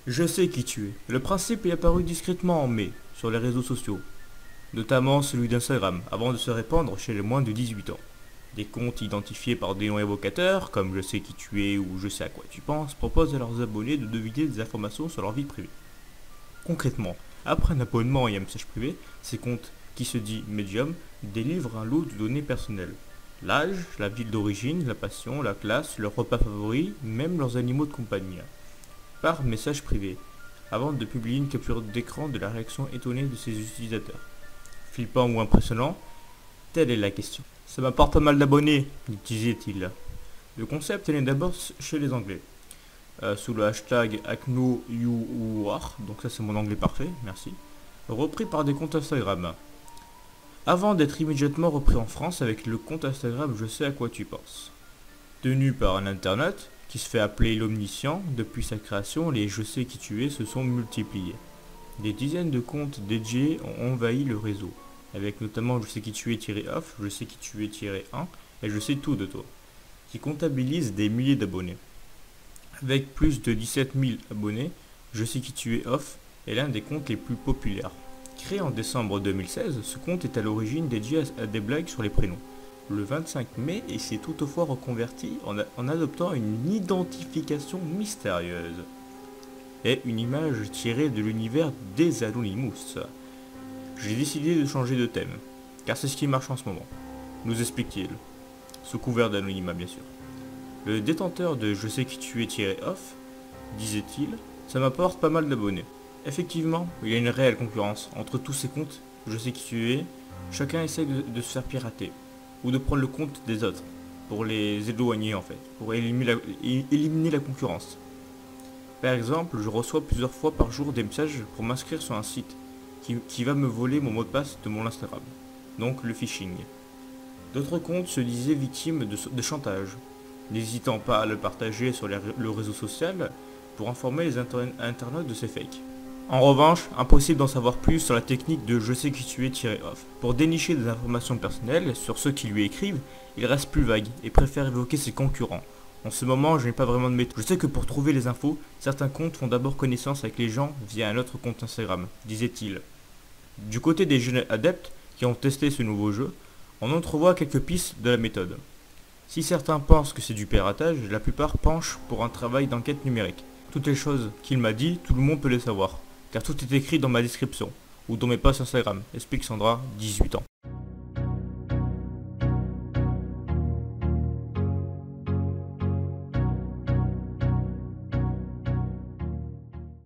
Je sais qui tu es. Le principe est apparu discrètement en mai, sur les réseaux sociaux, notamment celui d'Instagram, avant de se répandre chez les moins de 18 ans. Des comptes identifiés par des noms évocateurs, comme je sais qui tu es ou je sais à quoi tu penses, proposent à leurs abonnés de deviner des informations sur leur vie privée. Concrètement, après un abonnement et un message privé, ces comptes, qui se dit médium, délivrent un lot de données personnelles. L'âge, la ville d'origine, la passion, la classe, leur repas favori, même leurs animaux de compagnie. Par message privé, avant de publier une capture d'écran de la réaction étonnée de ses utilisateurs. Flippant ou impressionnant? Telle est la question. Ça m'apporte pas mal d'abonnés, disait-il. Le concept est né d'abord chez les Anglais, sous le hashtag #AknoYouWar, donc ça c'est mon anglais parfait, merci, repris par des comptes Instagram, avant d'être immédiatement repris en France avec le compte Instagram Je sais à quoi tu penses. Tenu par un internaute, qui se fait appeler l'Omniscient, depuis sa création, les Je sais qui tu es se sont multipliés. Des dizaines de comptes dédiés ont envahi le réseau, avec notamment Je sais qui tu es-off, Je sais qui tu es-1 et Je sais tout de toi, qui comptabilisent des milliers d'abonnés. Avec plus de 17 000 abonnés, Je sais qui tu es off est l'un des comptes les plus populaires. Créé en décembre 2016, ce compte est à l'origine dédié à des blagues sur les prénoms. Le 25 mai, il s'est toutefois reconverti en adoptant une identification mystérieuse et une image tirée de l'univers des Anonymous. J'ai décidé de changer de thème, car c'est ce qui marche en ce moment, nous explique-t-il, sous couvert d'anonymat bien sûr. Le détenteur de Je sais qui tu es-off, disait-il, ça m'apporte pas mal d'abonnés. Effectivement, il y a une réelle concurrence entre tous ces comptes, Je sais qui tu es, chacun essaie de se faire pirater, ou de prendre le compte des autres, pour les éloigner en fait, pour éliminer la concurrence. Par exemple, je reçois plusieurs fois par jour des messages pour m'inscrire sur un site qui va me voler mon mot de passe de mon Instagram, donc le phishing. D'autres comptes se disaient victimes de chantage, n'hésitant pas à le partager sur le réseau social pour informer les internautes de ces fakes. En revanche, impossible d'en savoir plus sur la technique de Je sais qui tu es-off. Pour dénicher des informations personnelles sur ceux qui lui écrivent, il reste plus vague et préfère évoquer ses concurrents. En ce moment, je n'ai pas vraiment de méthode. Je sais que pour trouver les infos, certains comptes font d'abord connaissance avec les gens via un autre compte Instagram, disait-il. Du côté des jeunes adeptes qui ont testé ce nouveau jeu, on entrevoit quelques pistes de la méthode. Si certains pensent que c'est du piratage, la plupart penchent pour un travail d'enquête numérique. Toutes les choses qu'il m'a dit, tout le monde peut les savoir, car tout est écrit dans ma description, ou dans mes posts Instagram, explique Sandra, 18 ans.